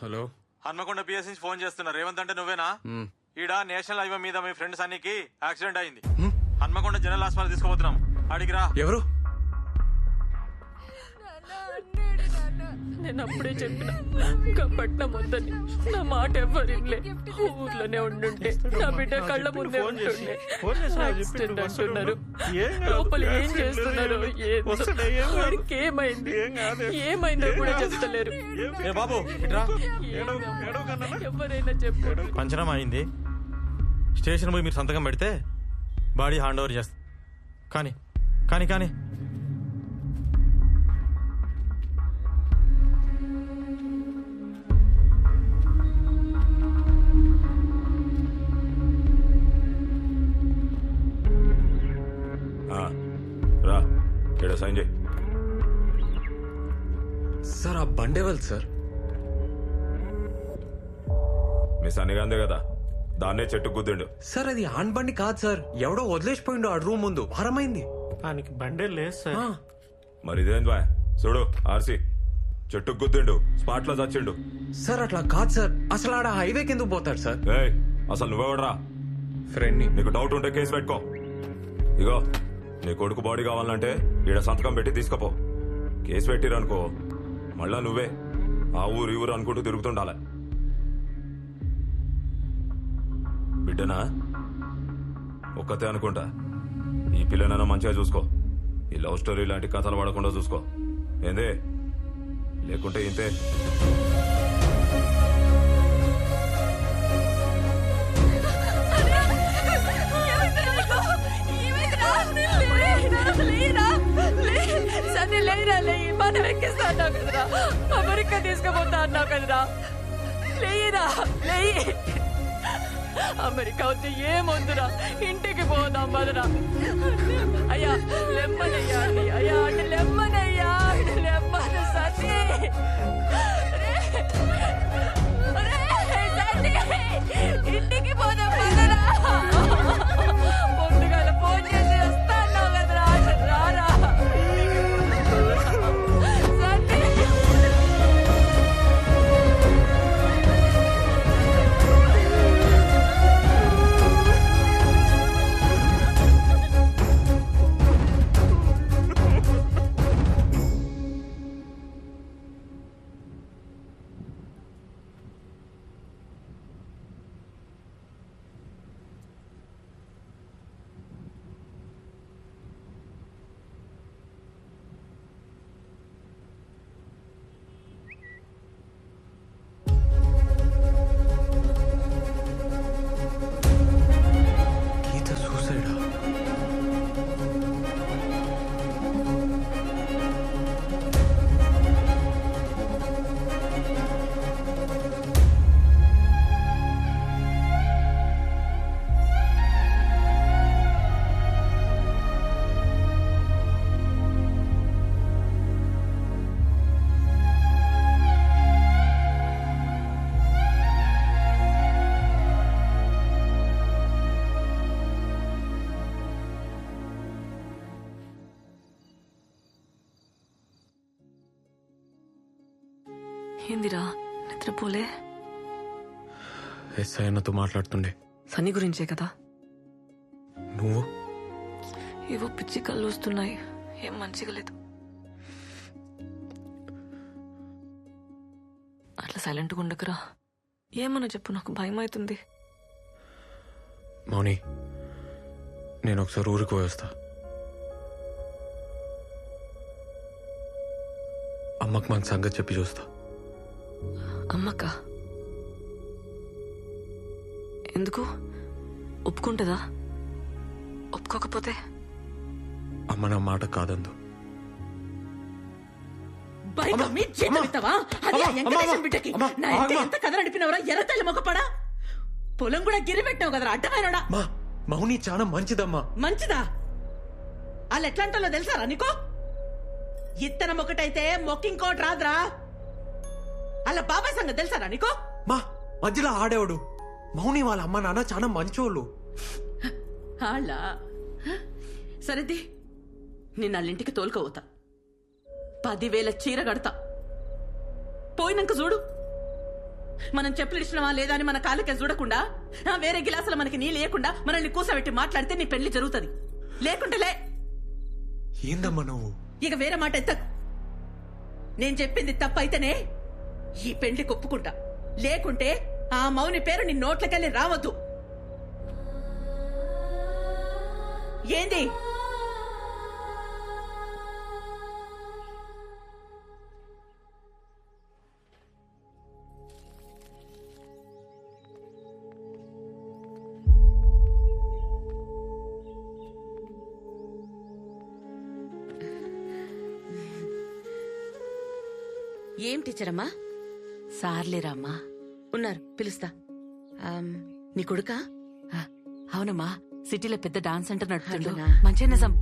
Hello, Hanamkonda PS నుంచి phone చేస్తున్నా. రేవంత్ అంటే నువ్వేనా? ఈడ నేషనల్ హైవే మీద మీ ఫ్రెండ్ సన్నీకి యాక్సిడెంట్ అయింది. హన్మకొండ జనరల్ హాస్పిటల్ తీసుకుపోతున్నాం. అడిగిరా. ఎవరు? నేను అప్పుడే చెప్పిన పట్నం వద్దని. నా మాట ఎవ్వరిలే. ఊర్లోనే ఉండుంటే నా బిడ్డ కళ్ళ ముందే ఉంటుండే. యాక్సిడెంట్ అంటున్నారు. లోపల ఏం చేస్తున్నారు? వాడికి ఏమైంది? ఏమైందో కూడా చెప్తలేరు. బాబు ఇట్రా. ఎవరైనా చెప్పారు. పంచనం అయింది. స్టేషన్ పోయి మీరు సంతకం పెడితే బాడీ హ్యాండ్ ఓవర్ చేస్తా. కానీ కానీ కానీ రా ఇక్కడ సైన్ చేయి. సార్ ఆ బండేవాళ్ళు సార్. మీ సన్నిగాందే కదా, దాన్నే చెట్టు గుద్దిండు. సార్ అది ఆన్ బండి కాదు సార్, ఎవడో వదిలేసిపోయిండు ఆ రూమ్ ముందు. వారమైంది. ఆయనకి బండే లేదు సార్. మరి ఇదేం బాయ్? చూడు ఆర్సీ చెట్టు గుద్దిండు, స్పాట్ లో చచ్చిండు. సార్ అట్లా కాదు సార్, అసలు ఆడ హైవే కిందకు పోతాడు సార్. ఏయ్ అసలు నువ్వెవడరా? ఫ్రెండ్ని. నీకు డౌట్ ఉంటే కేసు పెట్టుకో. ఇగో నీ కొడుకు బాడీ కావాలంటే ఈడ సంతకం పెట్టి తీసుకపో. కేసు పెట్టిరనుకో మళ్ళా నువ్వే ఆ ఊరు ఈ ఊరు అనుకుంటూ తిరుగుతుండాలి. బిడ్డనా ఒక్కతే అనుకుంటా. ఈ పిల్లనైనా మంచిగా చూసుకో. ఈ లవ్ స్టోరీ లాంటి కథలు పడకుండా చూసుకో. ఏందే? లేకుంటే ఇంతే. మనం ఎక్కిస్తా అన్నావు కదరా, అమెరికా తీసుకుపోతా అన్నావు కదరా. లేరా లేయి. అమెరికా వచ్చి ఏమొద్దురా, ఇంటికి పోదాం బదురా. అయ్యా లెమ్మనయ్యా అండి, అయ్యా అంటే లెమ్మనయ్యా, లెమ్మన సతీ. ఇంటికి పోదాం బదురా. పొద్దుగాల ఫోన్ చేసి వస్తా అన్నావు కదరా, రారా. ఏందిరా నిద్రపోలే? ఎస్ఐ అన్నతో మాట్లాడుతుండే. సన్నీ గురించే కదా? నువ్వు? ఏవో పిచ్చి కళ్ళు వస్తున్నాయి, ఏం మంచిగా లేదు. అట్లా సైలెంట్గా ఉండకురా. ఏమన్నా చెప్పు, నాకు భయం అవుతుంది. మౌని, నేను ఒకసారి ఊరికి పోయేస్తా. అమ్మకు మన సంగతి చెప్పి చూస్తా. అమ్మక్క ఎందుకు? ఒప్పుకుంటుందా? ఒప్పుకోకపోతే? అమ్మ నా మాట కాదందు. పొలం కూడా గిరి పెట్టావు కదరా, అడ్డమైనడా. మౌని చాలా మంచిదమ్మా. మంచిదా? వాళ్ళు ఎట్లా అంటాలో తెలుసారా నీకో? ఇత్తనం ఒకటైతే మొక్కింకోటి రాదురా. అలా బాబాయ్ సంగతి తెలుసారా నీకో? మా మధ్యలో ఆడేవాడు. మౌని వాళ్ళ అమ్మ నాన్న చాలా మంచోళ్ళు. సరేది, నేను వాళ్ళింటికి తోలుకోపోతా. 10,000 చీర కడతా. పోయినాక చూడు. మనం చెప్పులు ఇచ్చినవా లేదా అని మన కాళ్ళకే చూడకుండా వేరే గిలాసులు మనకి నీ లేకుండా మనల్ని కూసబెట్టి మాట్లాడితే నీ పెళ్లి జరుగుతుంది. లేకుంటే లే. ఏందమ్మా నువ్వు? ఇక వేరే మాట ఎత్తకు. నేను చెప్పింది తప్పైతేనే ఈ పెళ్లి ఒప్పుకుంటా. లేకుంటే ఆ మౌని పేరు నీ నోట్లకెళ్ళి రావద్దు. ఏంది? ఏం టీచర్ అమ్మా? సార్లేరామ్మా. ఉన్నారు, పిలుస్తా. నీ కొడుకా? అవునమ్మా, సిటీలో పెద్ద డాన్స్ సెంటర్ నడుపుతుండు. అట్లనా? మంచి నిజం.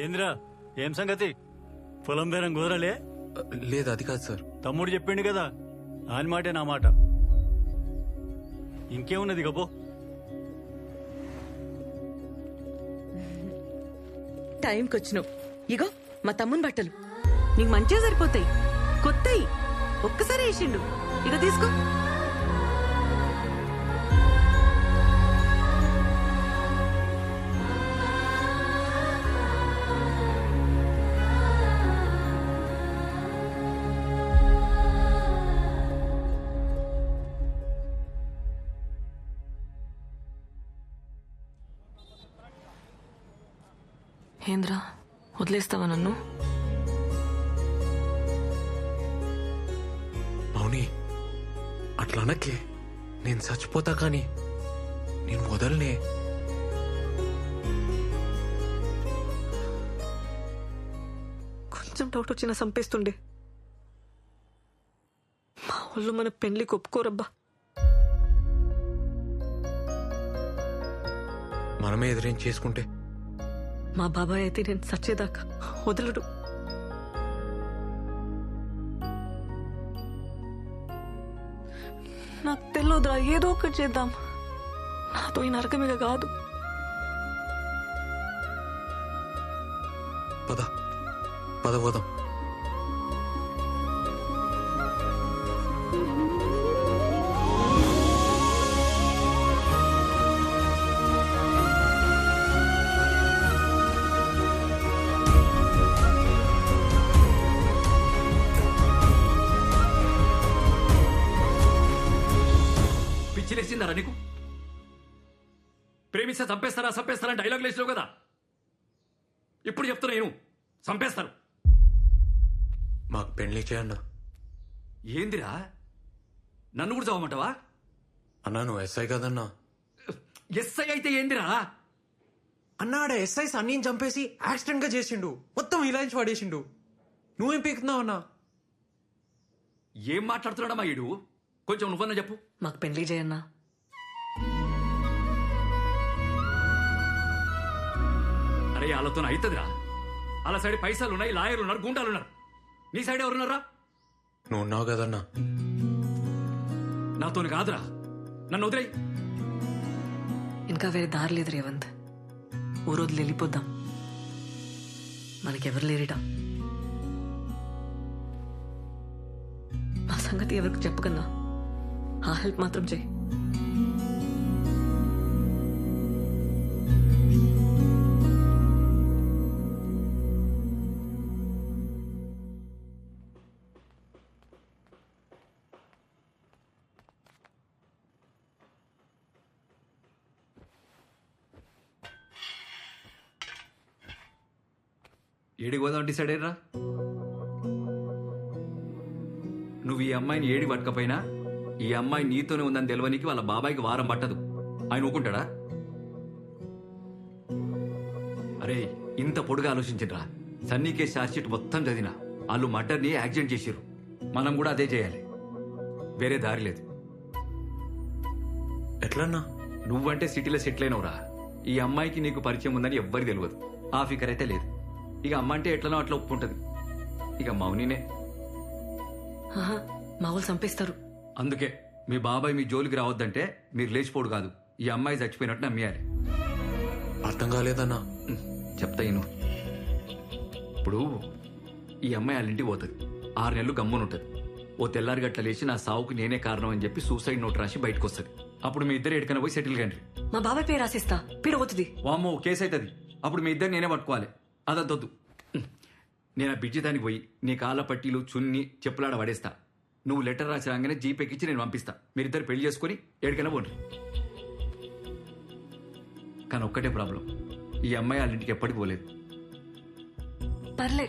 ఏంద్రా, ఏం సంగతి? పొలం బేరం కుదరలే? లేదు, అది కాదు సార్. తమ్ముడు చెప్పిండు కదా, ఆయన మాటే నా మాట. ఇంకేమున్నది గబో. టైంకి వచ్చినావు. ఇగో మా తమ్ముని బట్టలు. నీకు మంచిగా సరిపోతాయి. కొత్తయి ఒక్కసారి వేసిండు. ఇక తీసుకో. ఏంద్రా, వదిలేస్తావా నన్ను? మౌని, అట్లా అనకే. నేను చచ్చిపోతా కానీ నేను వదలనే. కొంచెం డౌట్ వచ్చినా చంపేస్తుండే. మా వాళ్ళు మన పెళ్లికి ఒప్పుకోరబ్బా. మనమే ఎదురేం చేసుకుంటే మా బాబాయ్ అయితే నేను చచ్చేదాకా వదలడు. నాకు తెలియదురా, ఏదో ఒకటి చేద్దాం. నాతో ఈ నరకమిగ కాదు. పద పద పోదాం. పిచ్చిలేసిందరా నీకు? ప్రేమిస్తే చంపేస్తారా డైలాగ్ లేచినావు కదా. ఇప్పుడు చెప్తున్నా నేను, చంపేస్తారు. మాకు పెళ్లి చేయన్నా. ఏందిరా, నన్ను కూడా చదవమంటావా? అన్నా, నువ్వు ఎస్ఐ కదన్నా. ఎస్ఐ అయితే ఏందిరా? అన్నాడ ఎస్ఐ సన్నీని చంపేసి యాక్సిడెంట్ గా చేసిండు. మొత్తం ఇలాంటి పడేసిండు. నువ్వేం పీకుతున్నావు అన్నా? ఏం మాట్లాడుతున్నాడమ్మా ఈడు? కొంచెం నువ్వన్నా చెప్పు. మాకు పెళ్లి చేయన్నా. అరే, వాళ్ళతో అవుతుందిరా. వాళ్ళ సైడ్ పైసలు ఉన్నాయి, లాయర్లు ఉన్నారు, గుండాలు ఉన్నారు. నీ సైడ్ ఎవరున్నారా? నువ్వు ఉన్నావు కదన్నా. నాతోని కాదురా, నన్ను వదిలేయ్. ఇంకా వేరే దారి లేదు రేవంత్. ఓ రోజులు వెళ్ళిపోద్దాం. మనకెవరు లేరిట. మా సంగతి ఎవరికి చెప్పకన్నా ఆ హెల్ప్ మాత్రం చేయి. ఏడి పోదాం డిసైడ్ అయ్యరా? నువ్వు ఈ అమ్మాయిని ఏడి పట్టకపోయినా ఈ అమ్మాయి నీతోనే ఉందని తెలియనికి వాళ్ళ బాబాయికి వారం పట్టదు. ఆయన ఊకుంటాడా? అరే, ఇంత పొడుగా ఆలోచించరా. సన్నీ కేసు ఛార్జ్షీట్ మొత్తం చదివినా వాళ్ళు మర్డర్ని యాక్సిడెంట్ చేసిర్రు. మనం కూడా అదే చేయాలి, వేరే దారి లేదు. ఎట్లన్నా? నువ్వంటే సిటీలో సెటిల్ అయినవురా. ఈ అమ్మాయికి నీకు పరిచయం ఉందని ఎవ్వరికి తెలియదు. ఆ ఫికర్ అయితే లేదు. ఇక అమ్మ అంటే ఎట్లనో అట్లా ఒప్పుకుంటది. ఇక మౌనినే. మా వాళ్ళు చంపేస్తారు. అందుకే మీ బాబాయ్ మీ జోలికి రావద్దంటే మీరు లేచిపోడు కాదు, ఈ అమ్మాయి చచ్చిపోయినట్టు నమ్మేయాలి. అర్థం కాలేదన్నా. చెప్తా ఇను. ఇప్పుడు ఈ అమ్మాయి వాళ్ళ ఇంటికి పోతుంది. 6 నెలలు గమ్మునుంటుంది. ఓ తెల్లారి గట్ల లేచి నా సావుకు నేనే కారణం అని చెప్పి సూసైడ్ నోట్ రాసి బయటకు వస్తుంది. అప్పుడు మీ ఇద్దరు ఎక్కడికైనా పోయి సెటిల్ కండి. మా బాబాయ్ పేరు రాసిస్తా, పేరు పోతుంది. వామ్మో కేసు అవుతుంది. అప్పుడు మీ ఇద్దరు నేనే పట్టుకోవాలి. అదంతొద్దు. నేను ఆ బిడ్జి దానికి పోయి నీ కాళ్ళ పట్టీలు చున్ని చెప్పులాడ పడేస్తా. నువ్వు లెటర్ రాసి రాగానే జీపేకిచ్చి నేను పంపిస్తా. మీరిద్దరు పెళ్లి చేసుకుని ఎక్కడికైనా పోండి. కానీ ఒక్కటే ప్రాబ్లం, ఈ అమ్మాయి వాళ్ళ ఇంటికి ఎప్పటికి పోలేదు. పర్లే.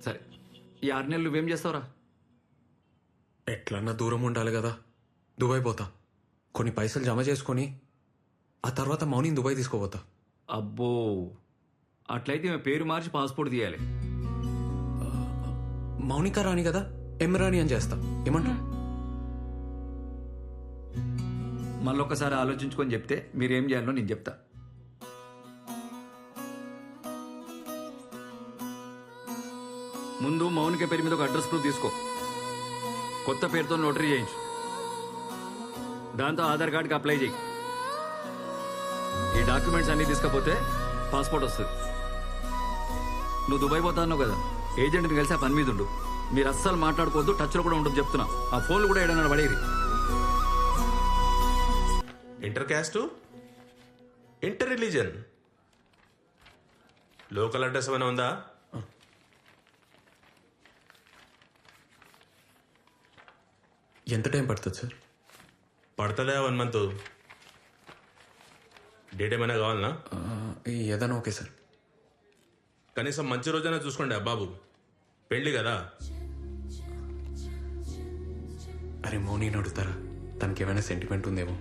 సరే, ఈ 6 నెలలు నువ్వేం చేస్తావురా? ఎట్లన్నా దూరం ఉండాలి కదా. దుబాయ్ పోతా, కొన్ని పైసలు జమ చేసుకొని ఆ తర్వాత మౌనిని దుబాయ్ తీసుకోపోతా. అబ్బో, అట్లయితే ఈమె పేరు మార్చి పాస్పోర్ట్ తీయాలి. మౌనిక రాణి కదా, ఎం రాణి అని చేస్తా. ఏమంటా? మళ్ళొక్కసారి ఆలోచించుకొని చెప్తే మీరేం చేయాలో నేను చెప్తా. ముందు మౌనిక పేరు మీద ఒక అడ్రస్ ప్రూఫ్ తీసుకో. కొత్త పేరుతో నోటరీ చేయించు. దాంతో ఆధార్ కార్డుకి అప్లై చేయి. ఈ డాక్యుమెంట్స్ అన్ని తీసుకపోతే పాస్పోర్ట్ వస్తుంది. నువ్వు దుబాయ్ పోతా అన్నావు కదా, ఏజెంట్ని కలిసి ఆ పని మీద ఉండు. మీరు అస్సలు మాట్లాడుకోవద్దు, టచ్లో కూడా ఉండదు చెప్తున్నా. ఆ ఫోన్లు కూడా ఏడన్నా పడేది. Inter caste, inter religion, local address ఏమైనా ఉందా? ఎంత టైం పడుతుంది సార్? పడుతుందా 1 month? డేట్ ఏమైనా కావాలనా? ఏదైనా ఓకే సార్. కనీసం మంచి రోజైనా చూసుకోండి బాబు, పెళ్ళి కదా. అరే మౌనిని అడుగుతారా? తనకి ఏమైనా సెంటిమెంట్ ఉందేమో.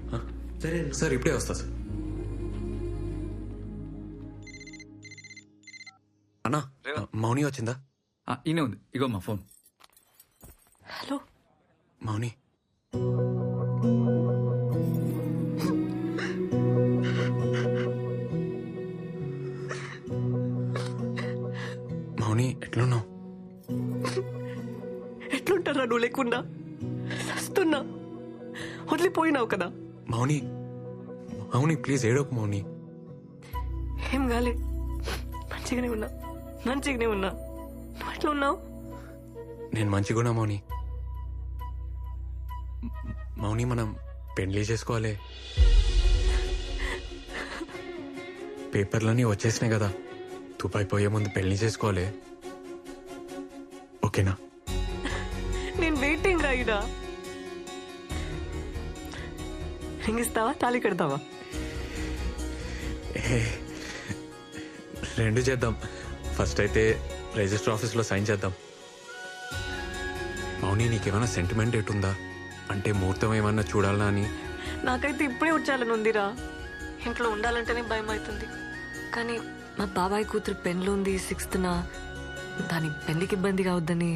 సరే సార్, ఇప్పుడే వస్తా సార్. అన్నా, మౌని వచ్చిందా? ఈయనే ఉంది, ఇగో మా ఫోన్. హలో మౌని, మౌని ఎట్లున్నావు? ఎట్లుంటారా నువ్వు లేకుండా? వస్తున్నా, వదిలిపోయినావు కదా. మౌని, మౌని ప్లీజ్ ఏడోకు మౌని. ఏం కాలే, మంచిగానే ఉన్నా. నువ్వు ఎట్లా ఉన్నావు? నేను మంచిగున్నా మౌని. మౌని మనం పెళ్లి చేసుకోవాలి. పేపర్లన్నీ వచ్చేసినాయి కదా, దుబాయ్ పోయే ముందు పెళ్లి చేసుకోవాలి. ఓకేనా? నేను వెయిటింగ్ రాయిడా. రింగ్ ఇస్తావా, తాళి కడతావా? రెండు చేద్దాం. ఫస్ట్ అయితే రిజిస్టర్ ఆఫీస్లో సైన్ చేద్దాం. మౌని, నీకేమైనా సెంటిమెంట్ ఎటుందా? అంటే ముహూర్తం ఏమన్నా చూడాలా అని. నాకైతే ఇప్పుడే వచ్చాలని ఉందిరా. ఇంట్లో ఉండాలంటేనే భయం అవుతుంది. కానీ మా బాబాయ్ కూతురు పెళ్ళి ఉంది 6th. దాని పెళ్లికి ఇబ్బంది కావద్దని.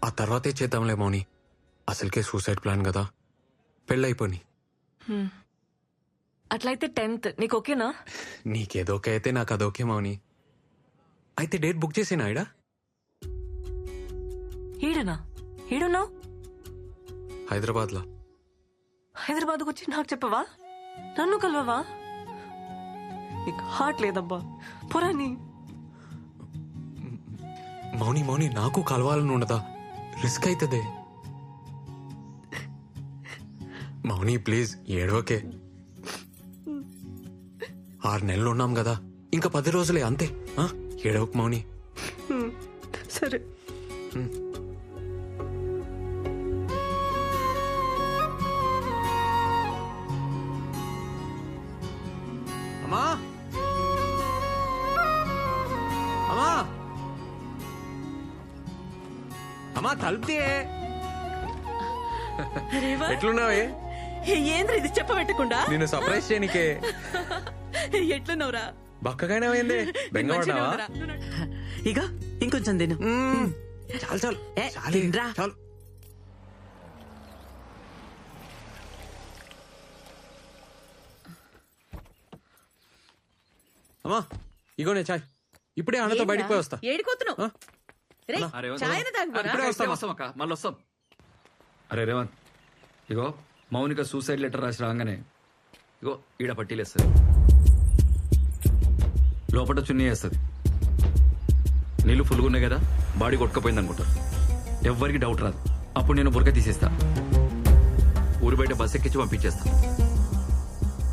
ఆ తర్వాతే చేద్దాంలే మౌని. అసలుకే సూసైడ్ ప్లాన్ కదా, పెళ్ళైపోని. అట్లయితే 10th నీకు ఓకేనా? నీకేదోకే అయితే నాకు అదోకే మౌని. అయితే డేట్ బుక్ చేసేనా? ఈడ ఈడనా? ఈడున్నావు? హైదరాబాద్లో. హైదరాబాద్కు వచ్చి నాకు చెప్పవా? నన్ను కలవవా? నీకు హార్ట్ లేదబ్బా, పొరాని. మౌని మౌని, నాకు కలవాలని ఉండదా? రిస్క్ అవుతుంది మౌని, ప్లీజ్ ఏడవకే. 6 నెలలు ఉన్నాం కదా, ఇంకా 10 రోజులే అంతే. ఏడవకు మౌని. సరే. అమ్మా, అమ్మా, అమ్మా తలుపుతే. ఎట్లున్నావే? ఏంద్ర ఇది చెప్పబెట్టకుండా? నిన్ను సర్ప్రైజ్ చేయనికే. ఎట్లున్నావురా? బక్కగానే అయింది, బెంగపడ్డావా? ఇగో ఇంకొంచెం తిను. చాలు చాలు తినరా. చాలు. అమ్మా ఇగోనే చాయ్. ఇప్పుడే అన్నతో బయటికి పోయి వస్తా. ఏడిపోతున్నావు? రేయ్, అరే చాయ్ తాగిపోరా. ఇప్పుడే వస్తాం అక్క, మళ్ళీ వస్తాం. అరే రేవంత్, ఇగో మౌనిక సూసైడ్ లెటర్ రాసి రాగానే ఇగో ఈడ పట్టీలేస్తుంది, లోపల చున్నీ వేస్తుంది. నీళ్ళు ఫుల్గా ఉన్నాయి కదా, బాడీ కొట్టుకుపోయింది అనుకుంటారు. ఎవ్వరికి డౌట్ రాదు. అప్పుడు నేను బురక తీసేస్తా, ఊరు బయట బస్ ఎక్కించి పంపించేస్తా.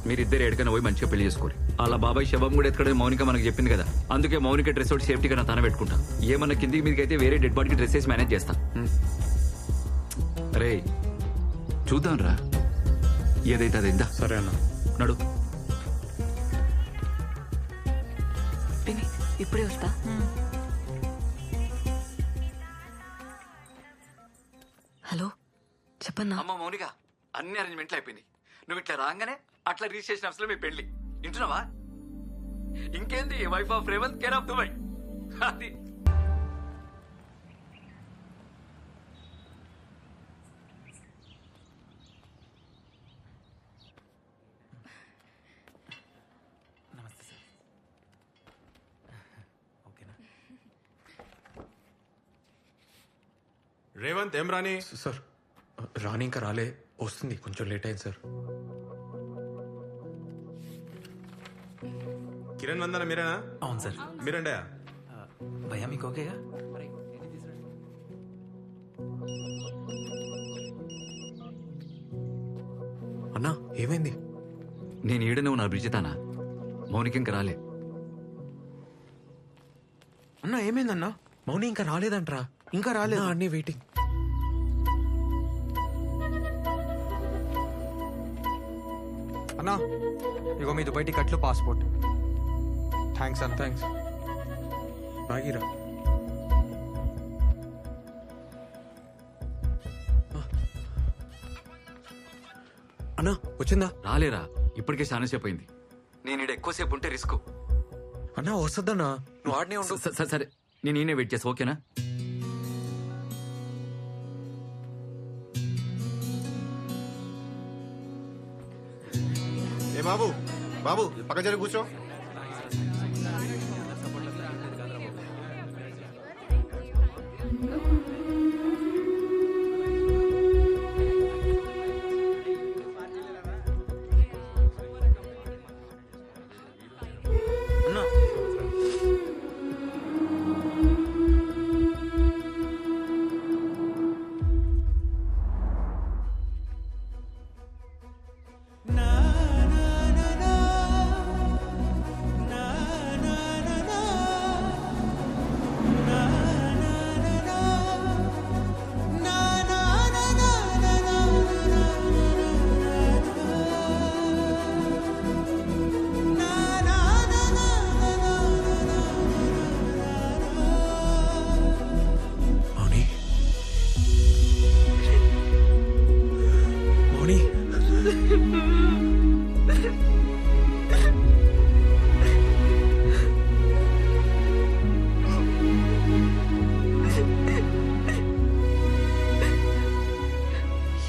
మీరిద్దరు ఎక్కడికైనా పోయి మంచిగా పెళ్లి చేసుకోరు. అలా బాబాయ్ శవం కూడా ఎక్కడ మౌనిక మనకు చెప్పింది కదా, అందుకే మౌనిక డ్రెస్ ఒకటి సేఫ్టీగా నా తన పెట్టుకుంటా. ఏమన్నా కిందికి మీదకి అయితే వేరే డెడ్ బాడీకి డ్రెస్ వేసి మేనేజ్ చేస్తా. రే చూద్దాం రా, ఏదైతే అది ఇందా. సరే అన్న. నడు. పిన్ని ఇప్పుడే వస్తా. హలో చెప్పన్నా. అమ్మ మౌనిక, అన్ని అరేంజ్మెంట్లు అయిపోయింది. నువ్వు ఇట్లా రాగానే అట్లా రిజిస్ట్రేషన్ ఆఫీస్ లో మీ పెళ్లి. వింటున్నావా? ఇంకేంది, wife of Revanth, care of Dubai. అది రేవంత్ ఏం రాని? సార్ రాని ఇంకా రాలే, వస్తుంది, కొంచెం లేట్ అయింది సార్. కిరణ్ వందన మీరేనా? అవును సార్. మీరండే? భయ్యా మీకు ఓకేగా? అన్నా ఏమైంది? నేను ఈడనే ఉన్నా బ్రిజితానా, మౌనిక ఇంకా రాలే. అన్నా ఏమైందన్నా? మౌని ఇంకా రాలేదంట్రా. ఇంకా రాలేదు అన్నీ వెయిటింగ్. అన్నా ఇగో మీ దుబాయ్ టికెట్లు, పాస్పోర్ట్. థ్యాంక్స్ అన్న. థ్యాంక్స్. బాగిరా. అన్నా వచ్చిందా? రాలేరా, ఇప్పటికే చాలా సేపు అయింది. నేను ఈడ ఎక్కువసేపు ఉంటే రిస్క్. అన్నా వస్తుందన్నా, నువ్వు ఆడనే ఉండు. సరే నేను ఈయనే వెయిట్ చేస్తా, ఓకేనా? ఏ బాబు, బాబు పక్క జర కూర్చో.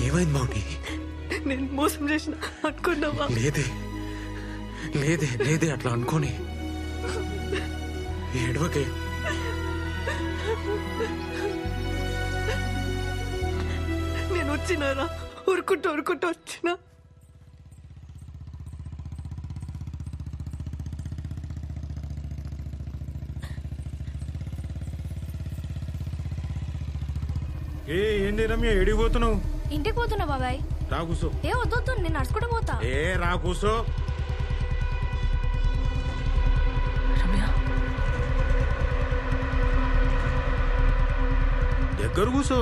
ఏమైంది మౌని? నేను మోసం చేసిన అనుకున్నావా? లేదే లేదే లేదే, అట్లా అనుకోని ఏడవకే. నేను వచ్చినారా, ఉరుకుంటూ వచ్చినా. ఏంటి రమ్య ఎడిగిపోతున్నావు? ఇంటికి పోతున్నా బాబాయ్. రా కూసో. ఏ వద్దు, నేను నడుచుకుంటూ పోతా. రా కూసో. దగ్గర కూసో.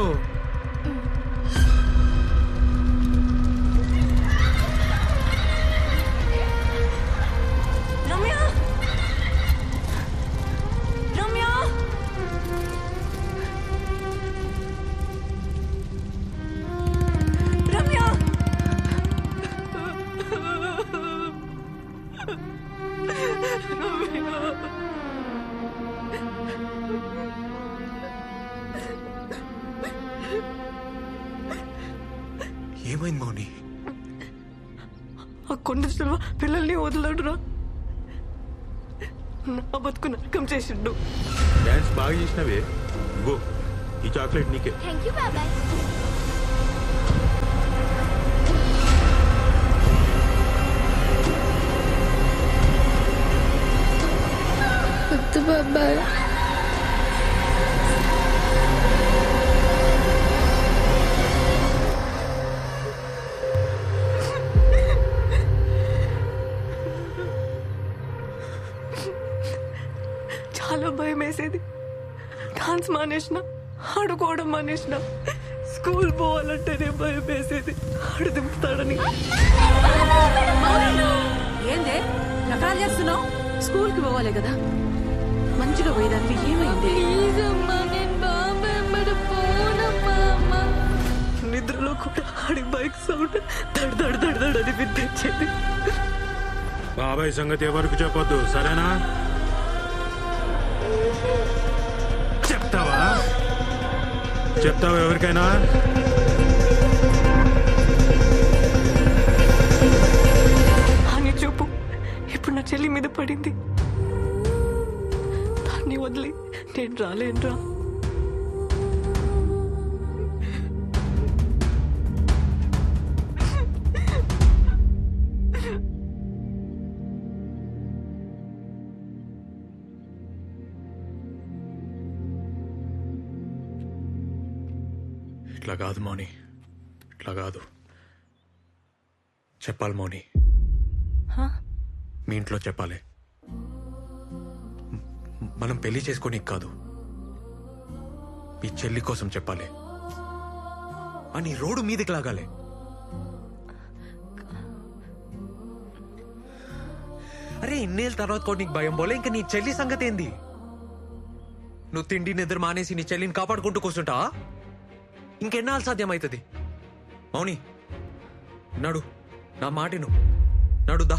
ఏమైంది మౌని? ఆ కొండ పిల్లల్ని వదలడురా, నా బతుకు నరకం చేసిండు. డాన్స్ బాగా చేసినవే. ఇగో ఈ చాక్లెట్ నీకే. థ్యాంక్ యూ బాబాయ్. వద్దు బాబాయ్. చాలా భయం వేసేది. డాన్స్ మానేసిన, ఆడుకోవడం మానేసిన, స్కూల్ పోవాలంటేనే భయం వేసేది ఆడు దింపుతాడని. ఏందే నకరాలు చేస్తున్నావు? స్కూల్ కి పోవాలి కదా, మంచిగా పోయేదానికి ఏమైంది? ప్లీజ్ అమ్మా, నేను బాబాయ్ వెంబడి పోనమ్మా. అమ్మా నిద్రలో కూడా ఆడి బైక్ సౌండ్ దడ్ దడ్ దడ్ దడ్ అని వినిపించేది. బాబాయ్ సంగతి ఎవరికి చెప్పొద్దు, సరేనా? చెప్తావా ఎవరికైనా? అని చూపు ఇప్పుడు నా చెల్లి మీద పడింది. దాన్ని వదిలి నేను రాలేనురా. ఇట్లా కాదు మౌని, ఇట్లా కాదు. చెప్పాలి మౌని, మీ ఇంట్లో చెప్పాలి. మనం పెళ్లి చేసుకోనికి కాదు, మీ చెల్లి కోసం చెప్పాలి. అని రోడ్డు మీదకి లాగాలి. అరే ఇన్నేళ్ళ తర్వాత కూడా నీకు భయం పోలే, ఇంకా నీ చెల్లి సంగతి ఏంది? నువ్వు తిండి నిద్ర మానేసి నీ చెల్లిని కాపాడుకుంటూ కూర్చుంటా? ఇంకెన్నాళ్ళు సాధ్యమవుతుంది? మౌని నడు, నా మాటిను, నడుదా.